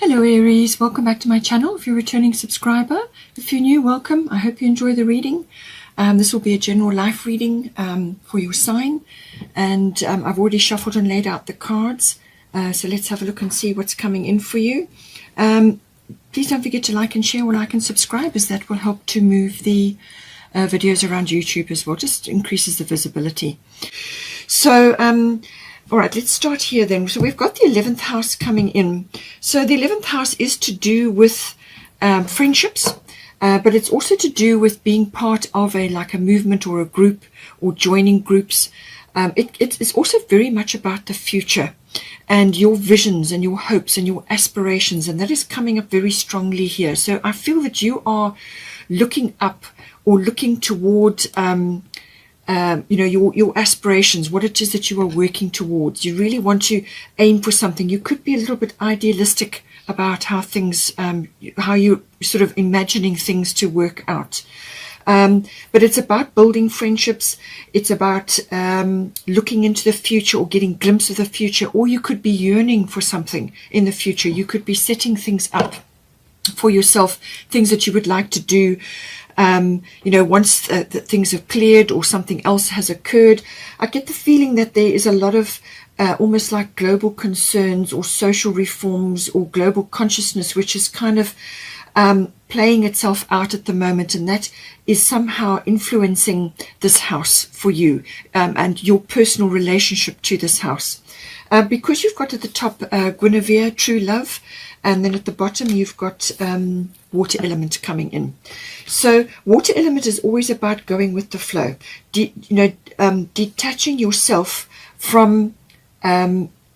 Hello Aries, welcome back to my channel. If you're a returning subscriber, if you're new, welcome. I hope you enjoy the reading. This will be a general life reading for your sign, and I've already shuffled and laid out the cards, so let's have a look and see what's coming in for you. Please don't forget to like and share or like and subscribe, as that will help to move the videos around YouTube as well, just increases the visibility. So all right, let's start here then. So we've got the 11th house coming in. So the 11th house is to do with friendships, but it's also to do with being part of a movement or a group, or joining groups. It's also very much about the future and your visions and your hopes and your aspirations, and that is coming up very strongly here. So I feel that you are looking up or looking toward your aspirations, what it is that you are working towards. You really want to aim for something. You could be a little bit idealistic about how things, how you're sort of imagining things to work out. But it's about building friendships. It's about looking into the future or getting a glimpse of the future, or you could be yearning for something in the future. You could be setting things up for yourself, things that you would like to do. Once that things have cleared or something else has occurred. I get the feeling that there is a lot of almost like global concerns or social reforms or global consciousness, which is kind of playing itself out at the moment, and that is somehow influencing this house for you and your personal relationship to this house. Because you've got at the top Guinevere, true love, and then at the bottom you've got water element coming in. So water element is always about going with the flow, detaching yourself from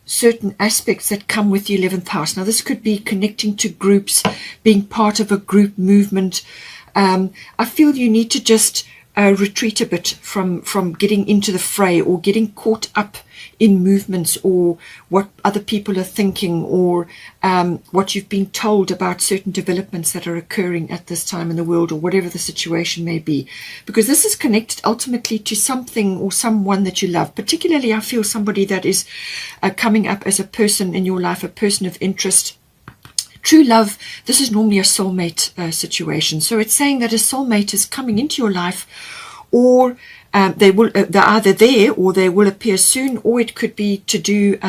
certain aspects that come with the 11th house. Now this could be connecting to groups, being part of a group movement. I feel you need to just retreat a bit from getting into the fray or getting caught up in movements or what other people are thinking, or what you've been told about certain developments that are occurring at this time in the world, or whatever the situation may be, because this is connected ultimately to something or someone that you love. Particularly I feel somebody that is coming up as a person in your life, a person of interest. True love, this is normally a soulmate situation. So it's saying that a soulmate is coming into your life, or they're either there or they will appear soon, or it could be to do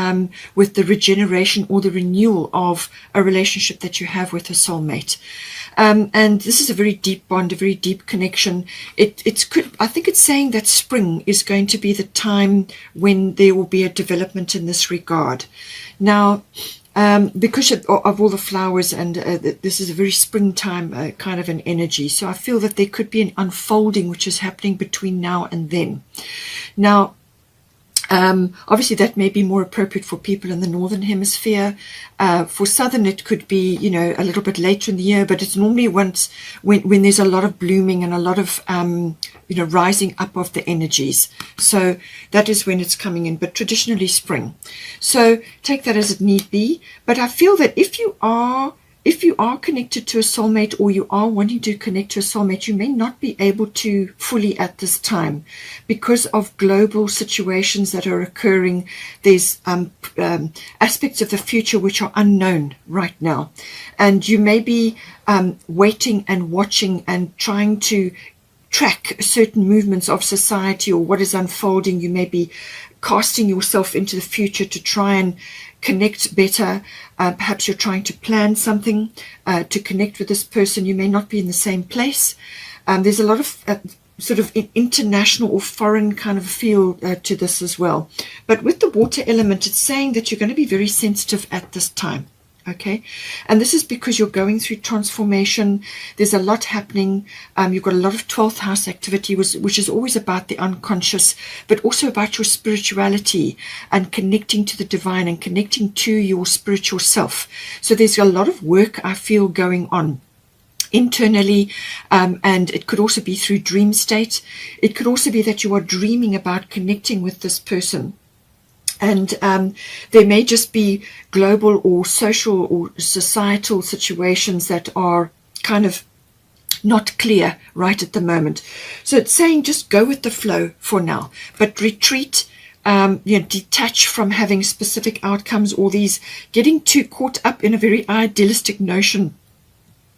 with the regeneration or the renewal of a relationship that you have with a soulmate. And this is a very deep bond, a very deep connection. I think it's saying that spring is going to be the time when there will be a development in this regard. Now, because of all the flowers, and this is a very springtime kind of an energy, so I feel that there could be an unfolding which is happening between now and then. Now, obviously that may be more appropriate for people in the northern hemisphere. For southern it could be a little bit later in the year, but it's normally when there's a lot of blooming and a lot of rising up of the energies. So that is when it's coming in, but traditionally spring. So take that as it need be. But I feel that if you are connected to a soulmate, or you are wanting to connect to a soulmate, you may not be able to fully at this time because of global situations that are occurring. There's aspects of the future which are unknown right now, and you may be waiting and watching and trying to track certain movements of society or what is unfolding. You may be casting yourself into the future to try and connect better. Perhaps you're trying to plan something to connect with this person. You may not be in the same place. There's a lot of sort of international or foreign kind of feel to this as well. But with the water element, it's saying that you're going to be very sensitive at this time. Okay, and this is because you're going through transformation. There's a lot happening. You've got a lot of 12th house activity, which is always about the unconscious, but also about your spirituality and connecting to the divine and connecting to your spiritual self. So there's a lot of work I feel going on internally, and it could also be through dream state. It could also be that you are dreaming about connecting with this person. And there may just be global or social or societal situations that are kind of not clear right at the moment. So it's saying just go with the flow for now, but retreat detach from having specific outcomes, or these getting too caught up in a very idealistic notion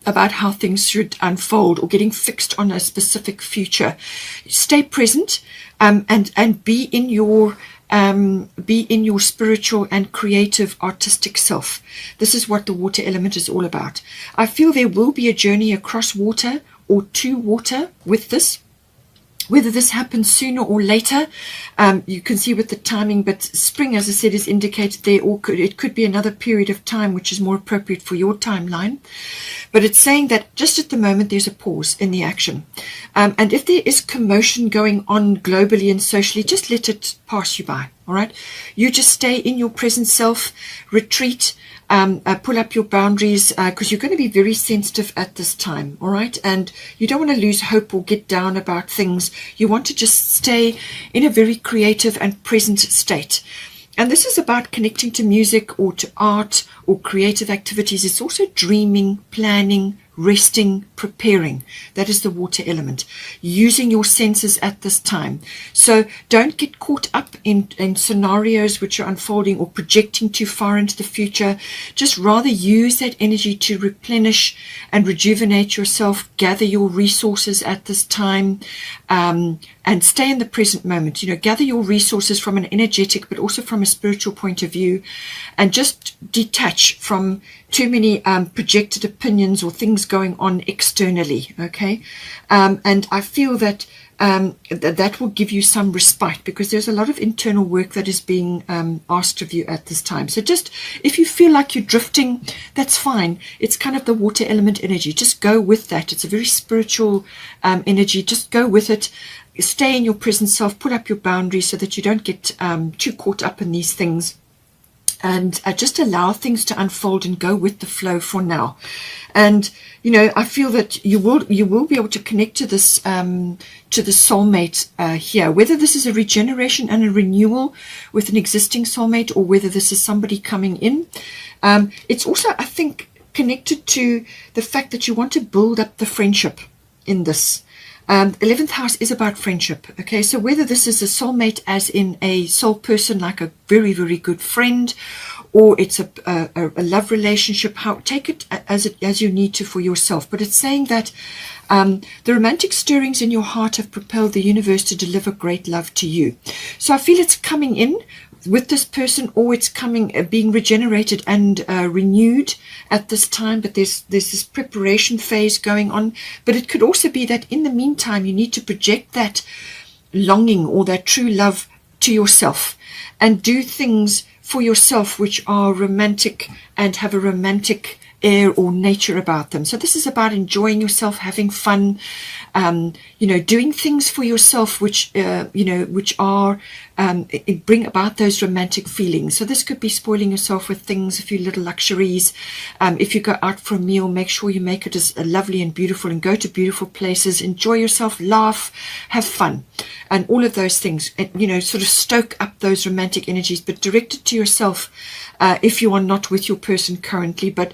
about how things should unfold, or getting fixed on a specific future. Stay present, and be in your spiritual and creative artistic self. This is what the water element is all about. I feel there will be a journey across water or to water with this. Whether this happens sooner or later, you can see with the timing, but spring, as I said, is indicated there, or it could be another period of time which is more appropriate for your timeline. But it's saying that just at the moment there's a pause in the action. And if there is commotion going on globally and socially, just let it pass you by, all right? You just stay in your present self, retreat, pull up your boundaries, because you're going to be very sensitive at this time, all right? And you don't want to lose hope or get down about things. You want to just stay in a very creative and present state. And this is about connecting to music or to art or creative activities. It's also dreaming, planning, resting, preparing. That is the water element. Using your senses at this time. So don't get caught up in scenarios which are unfolding or projecting too far into the future. Just rather use that energy to replenish and rejuvenate yourself. Gather your resources at this time, and stay in the present moment. Gather your resources from an energetic but also from a spiritual point of view, and just detach from too many projected opinions or things going on externally, okay? And I feel that that will give you some respite, because there's a lot of internal work that is being asked of you at this time. So just, if you feel like you're drifting, that's fine. It's kind of the water element energy. Just go with that. It's a very spiritual energy. Just go with it. Stay in your present self. Put up your boundaries so that you don't get too caught up in these things. And just allow things to unfold and go with the flow for now. And I feel that you will be able to connect to this to the soulmate here, whether this is a regeneration and a renewal with an existing soulmate, or whether this is somebody coming in. It's also, I think, connected to the fact that you want to build up the friendship in this. 11th house is about friendship, okay? So whether this is a soulmate as in a soul person, like a very, very good friend, or it's a love relationship, take it as you need to for yourself. But it's saying that the romantic stirrings in your heart have propelled the universe to deliver great love to you. So I feel it's coming in with this person, or it's being regenerated and renewed at this time, but there's this preparation phase going on. But it could also be that in the meantime you need to project that longing or that true love to yourself, and do things for yourself which are romantic and have a romantic air or nature about them. So this is about enjoying yourself, having fun, doing things for yourself which are bring about those romantic feelings. So this could be spoiling yourself with things, a few little luxuries. If you go out for a meal, make sure you make it as lovely and beautiful, and go to beautiful places, enjoy yourself, laugh, have fun, and all of those things, sort of stoke up those romantic energies, but direct it to yourself if you are not with your person currently, but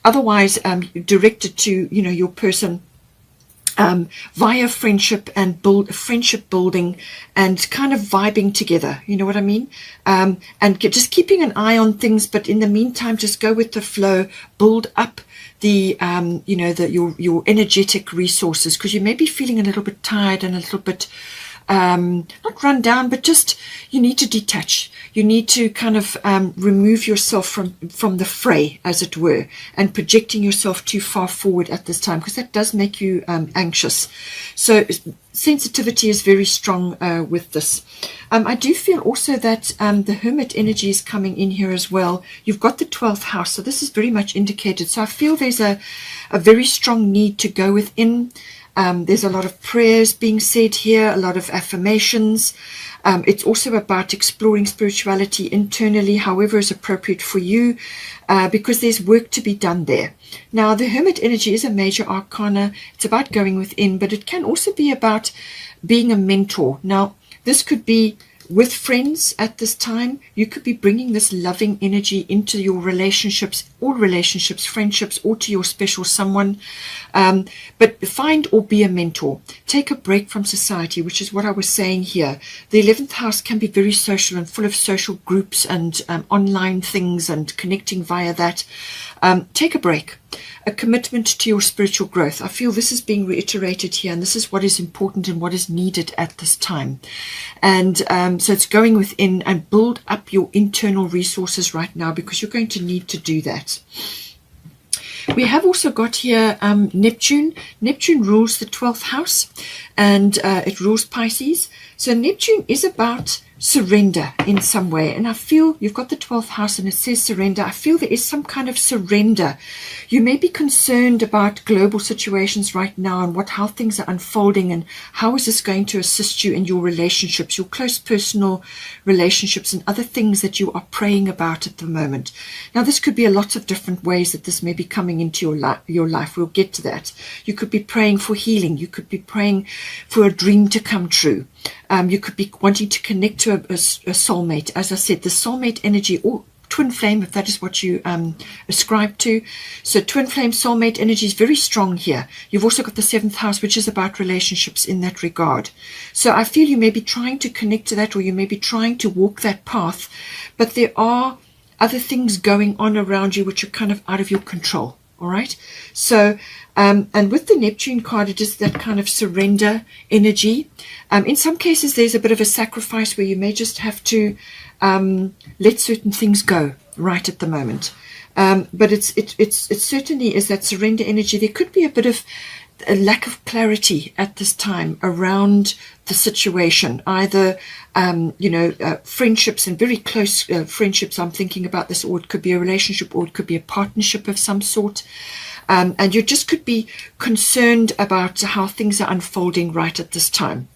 otherwise directed to your person via friendship and friendship building and kind of vibing together, you know what I mean? And just keeping an eye on things, but in the meantime just go with the flow, build up the your energetic resources, because you may be feeling a little bit tired and a little bit not run down, but just you need to detach. You need to kind of remove yourself from the fray, as it were, and projecting yourself too far forward at this time, because that does make you anxious. So sensitivity is very strong with this. I do feel also that the Hermit energy is coming in here as well. You've got the 12th house, so this is very much indicated. So I feel there's a very strong need to go within. There's a lot of prayers being said here, a lot of affirmations. It's also about exploring spirituality internally, however is appropriate for you, because there's work to be done there. Now, the Hermit energy is a major arcana. It's about going within, but it can also be about being a mentor. Now, this could be with friends at this time, you could be bringing this loving energy into your relationships, all relationships, friendships, or to your special someone. But find or be a mentor. Take a break from society, which is what I was saying here. The 11th house can be very social and full of social groups and online things and connecting via that. Take a break. A commitment to your spiritual growth. I feel this is being reiterated here, and this is what is important and what is needed at this time. And so it's going within and build up your internal resources right now, because you're going to need to do that. We have also got here Neptune. Neptune rules the 12th house, and it rules Pisces. So Neptune is about surrender in some way, and I feel you've got the 12th house and it says surrender. I feel there is some kind of surrender. You may be concerned about global situations right now and how things are unfolding, and how is this going to assist you in your relationships, your close personal relationships, and other things that you are praying about at the moment. Now this could be a lot of different ways that this may be coming into your life. We'll get to that. You could be praying for healing. You could be praying for a dream to come true. You could be wanting to connect to a soulmate. As I said, the soulmate energy, or twin flame, if that is what you ascribe to. So twin flame, soulmate energy is very strong here. You've also got the 7th house, which is about relationships in that regard. So I feel you may be trying to connect to that, or you may be trying to walk that path, but there are other things going on around you which are kind of out of your control. All right. So, and with the Neptune card, it is that kind of surrender energy. In some cases, there's a bit of a sacrifice where you may just have to let certain things go right at the moment. But it certainly is that surrender energy. There could be a bit of a lack of clarity at this time around the situation, either friendships and very close friendships. I'm thinking about this, or it could be a relationship, or it could be a partnership of some sort. And you just could be concerned about how things are unfolding right at this time.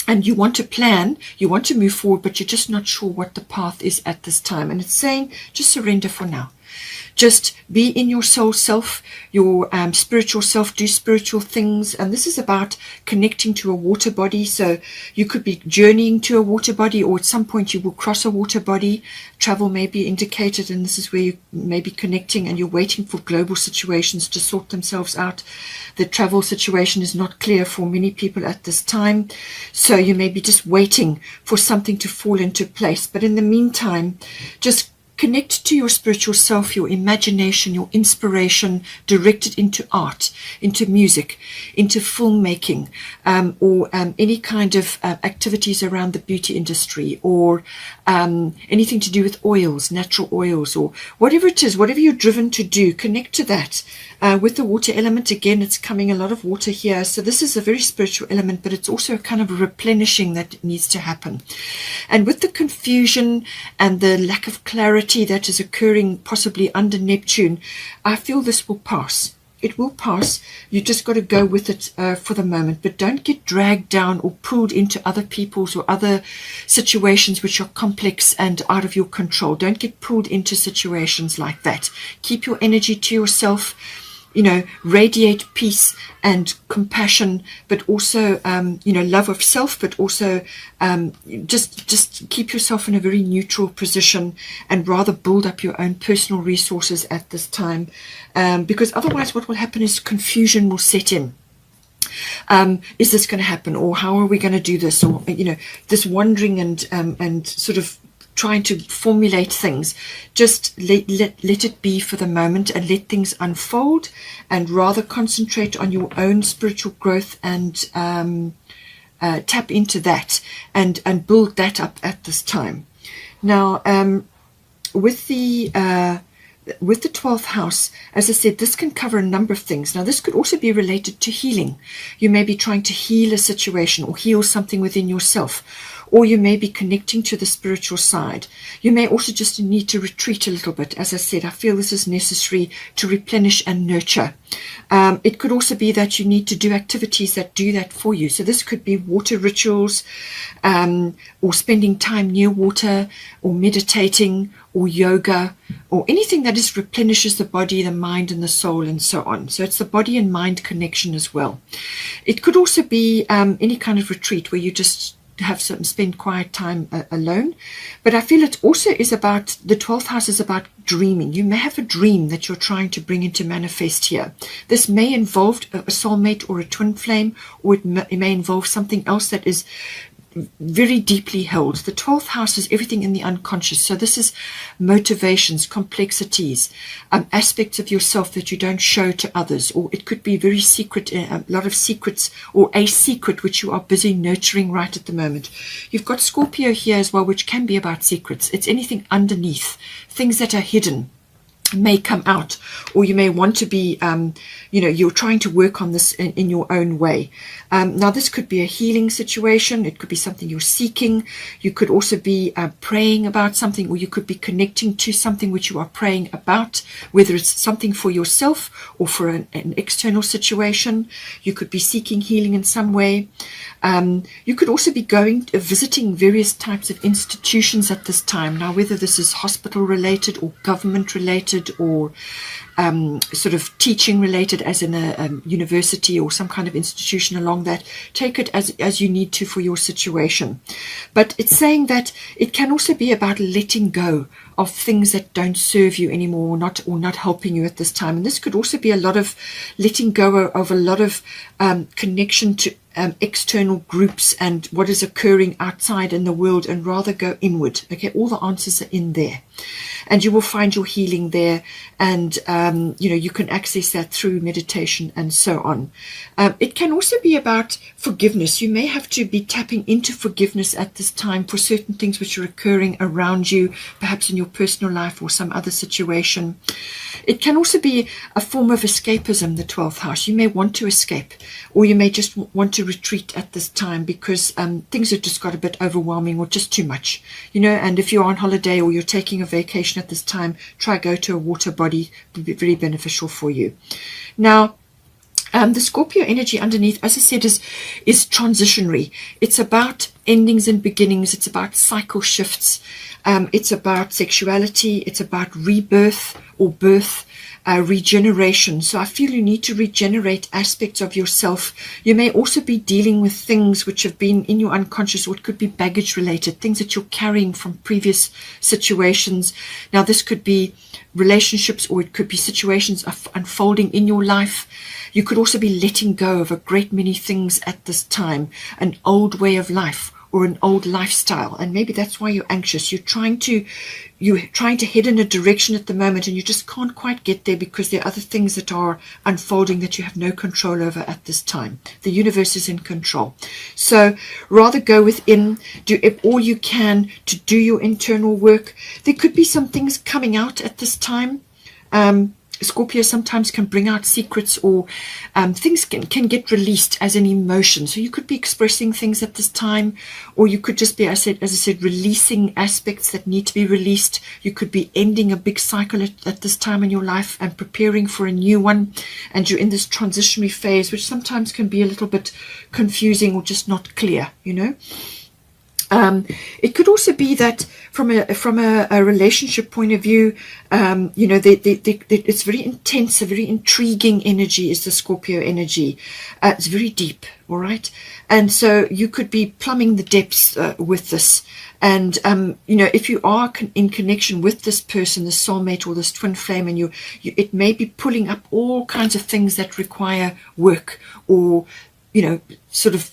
And you want to plan, you want to move forward, but you're just not sure what the path is at this time. And it's saying, just surrender for now. Just be in your soul self, your spiritual self, do spiritual things. And this is about connecting to a water body. So you could be journeying to a water body, or at some point you will cross a water body. Travel may be indicated, and this is where you may be connecting, and you're waiting for global situations to sort themselves out. The travel situation is not clear for many people at this time. So you may be just waiting for something to fall into place. But in the meantime, just connect to your spiritual self, your imagination, your inspiration, directed into art, into music, into filmmaking, or any kind of activities around the beauty industry, or anything to do with oils, natural oils, or whatever it is, whatever you're driven to do, connect to that. With the water element, again, it's coming a lot of water here. So this is a very spiritual element, but it's also a kind of replenishing that needs to happen. And with the confusion and the lack of clarity that is occurring possibly under Neptune, I feel this will pass. It will pass. You just got to go with it for the moment, but don't get dragged down or pulled into other people's or other situations which are complex and out of your control. Don't get pulled into situations like that. Keep your energy to yourself. Radiate peace and compassion, but also, love of self, but also just keep yourself in a very neutral position, and rather build up your own personal resources at this time, because otherwise what will happen is confusion will set in. Is this going to happen, or how are we going to do this, or this wandering and sort of trying to formulate things. Just let it be for the moment, and let things unfold, and rather concentrate on your own spiritual growth, and tap into that and build that up at this time. Now, with the 12th house, as I said, this can cover a number of things. Now, this could also be related to healing. You may be trying to heal a situation or heal something within yourself, or you may be connecting to the spiritual side. You may also just need to retreat a little bit. As I said, I feel this is necessary to replenish and nurture. It could also be that you need to do activities that do that for you. So this could be water rituals, or spending time near water, or meditating, or yoga, or anything that just replenishes the body, the mind, and the soul, and so on. So it's the body and mind connection as well. It could also be any kind of retreat where you just have some spend quiet time alone. But I feel it also is about, the 12th house is about dreaming. You may have a dream that you're trying to bring into manifest here. This may involve a soulmate or a twin flame, or it may involve something else that is very deeply held. The 12th house is everything in the unconscious. So this is motivations, complexities, aspects of yourself that you don't show to others, or it could be very secret, a lot of secrets, or a secret which you are busy nurturing right at the moment. You've got Scorpio here as well, which can be about secrets. It's anything underneath, things that are hidden may come out, or you may want to be, you're trying to work on this in your own way. Now, this could be a healing situation. It could be something you're seeking. You could also be praying about something, or you could be connecting to something which you are praying about, whether it's something for yourself or for an external situation. You could be seeking healing in some way. You could also be visiting various types of institutions at this time. Now, whether this is hospital related or government related, or sort of teaching related, as in a university or some kind of institution along that, take it as you need to for your situation. But it's saying that it can also be about letting go of things that don't serve you anymore, or not helping you at this time. And this could also be a lot of letting go of a lot of connection to external groups and what is occurring outside in the world, and rather go inward. Okay, all the answers are in there, and you will find your healing there, and you can access that through meditation and so on. It can also be about forgiveness. You may have to be tapping into forgiveness at this time for certain things which are occurring around you, perhaps in your personal life or some other situation. It can also be a form of escapism, the 12th house. You may want to escape, or you may just want to retreat at this time because things have just got a bit overwhelming or just too much, and if you're on holiday or you're taking a vacation at this time, try go to a water body. It would be very beneficial for you. Now, the Scorpio energy underneath, as I said, is transitionary. It's about endings and beginnings. It's about cycle shifts. It's about sexuality. It's about rebirth or birth, regeneration. So I feel you need to regenerate aspects of yourself. You may also be dealing with things which have been in your unconscious, or it could be baggage related, things that you're carrying from previous situations. Now, this could be relationships, or it could be situations unfolding in your life. You could also be letting go of a great many things at this time, an old way of life or an old lifestyle, and maybe that's why you're anxious. You're trying to head in a direction at the moment, and you just can't quite get there because there are other things that are unfolding that you have no control over at this time. The universe is in control. So rather go within, do all you can to do your internal work. There could be some things coming out at this time. Scorpio sometimes can bring out secrets, or things can get released as an emotion. So you could be expressing things at this time, or you could just be, as I said, releasing aspects that need to be released. You could be ending a big cycle at this time in your life and preparing for a new one. And you're in this transitionary phase, which sometimes can be a little bit confusing or just not clear, It could also be that from a relationship point of view, it's very intense, a very intriguing energy is the Scorpio energy. It's very deep, all right? And so you could be plumbing the depths with this. And, if you are in connection with this person, this soulmate or this twin flame, and it may be pulling up all kinds of things that require work, or, sort of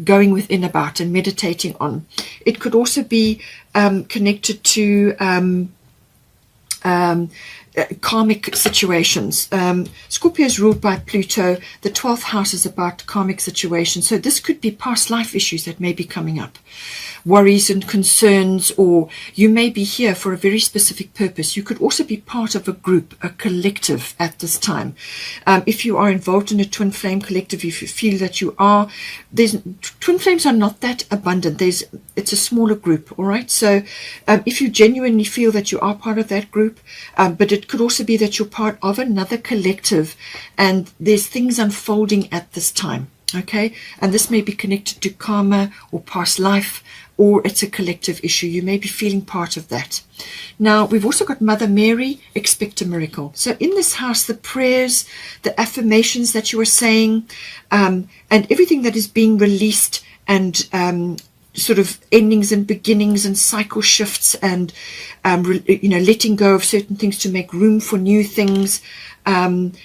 going within about and meditating on. It could also be connected to karmic situations. Scorpio is ruled by Pluto. The 12th house is about karmic situations. So this could be past life issues that may be coming up, worries and concerns, or you may be here for a very specific purpose. You could also be part of a group, a collective at this time. If you are involved in a twin flame collective, if you feel that you are, twin flames are not that abundant. It's a smaller group, all right? So if you genuinely feel that you are part of that group, but it could also be that you're part of another collective, and there's things unfolding at this time. Okay, and this may be connected to karma or past life, or it's a collective issue. You may be feeling part of that. Now, we've also got Mother Mary, expect a miracle. So in this house, the prayers, the affirmations that you are saying, and everything that is being released and sort of endings and beginnings and cycle shifts, and letting go of certain things to make room for new things, and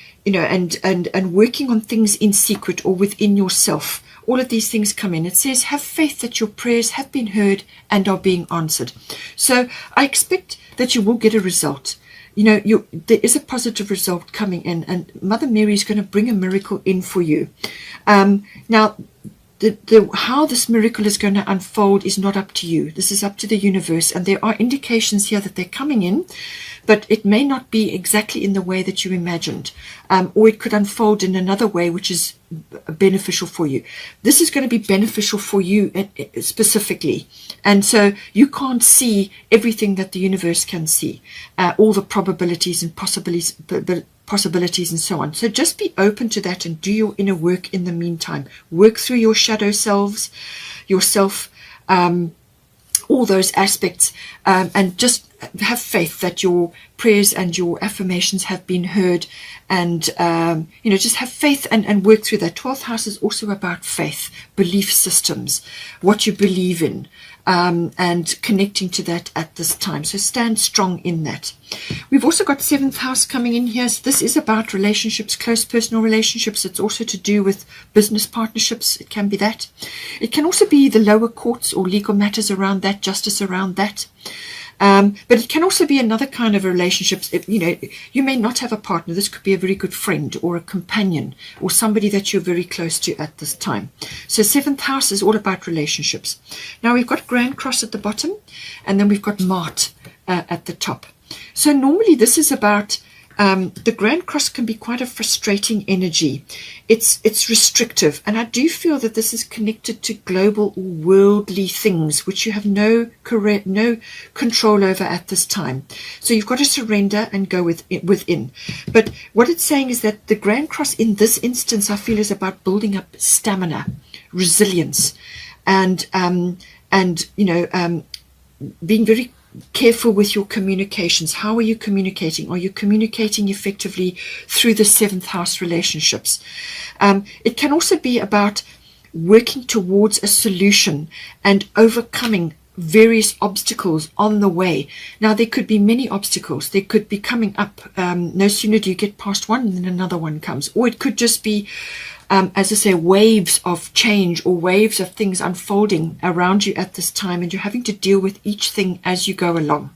working on things in secret or within yourself. All of these things come in. It says, have faith that your prayers have been heard and are being answered. So I expect that you will get a result. There is a positive result coming in, and Mother Mary is going to bring a miracle in for you. Now, how this miracle is going to unfold is not up to you. This is up to the universe, and there are indications here that they're coming in, but it may not be exactly in the way that you imagined, or it could unfold in another way which is beneficial for you. This is going to be beneficial for you specifically, and so you can't see everything that the universe can see, all the probabilities and possibilities and so on. So just be open to that and do your inner work in the meantime. Work through your shadow selves, yourself, all those aspects, and just have faith that your prayers and your affirmations have been heard, and just have faith and work through that. 12th house is also about faith, belief systems, what you believe in, and connecting to that at this time. So stand strong in that. We've also got 7th house coming in here. So this is about relationships, close personal relationships. It's also to do with business partnerships. It can be that. It can also be the lower courts or legal matters around that, justice around that. But it can also be another kind of relationships. You may not have a partner. This could be a very good friend or a companion or somebody that you're very close to at this time. So 7th house is all about relationships. Now we've got Grand Cross at the bottom, and then we've got Mart at the top. So normally this is about the Grand Cross can be quite a frustrating energy. It's restrictive, and I do feel that this is connected to global or worldly things which you have no control over at this time. So you've got to surrender and go within. But what it's saying is that the Grand Cross in this instance, I feel, is about building up stamina, resilience, and being very careful with your communications. How are you communicating? Are you communicating effectively through the 7th house relationships? It can also be about working towards a solution and overcoming various obstacles on the way. Now there could be many obstacles. They could be coming up. No sooner do you get past one than another one comes. Or it could just be as I say, waves of change or waves of things unfolding around you at this time, and you're having to deal with each thing as you go along.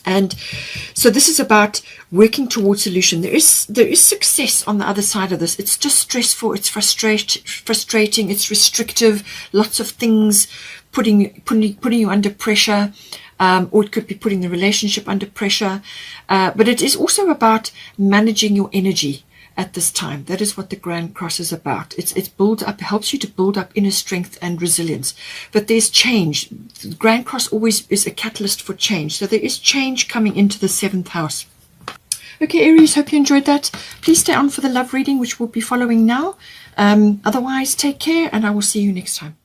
And so this is about working towards solution. There is success on the other side of this. It's just stressful. It's frustrating. It's restrictive. Lots of things putting you under pressure, or it could be putting the relationship under pressure. But it is also about managing your energy at this time. That is what the Grand Cross is about. It's build up, helps you to build up inner strength and resilience. But there's change. The Grand Cross always is a catalyst for change. So there is change coming into the 7th house. Okay, Aries, hope you enjoyed that. Please stay on for the love reading, which will be following now. Otherwise, take care, and I will see you next time.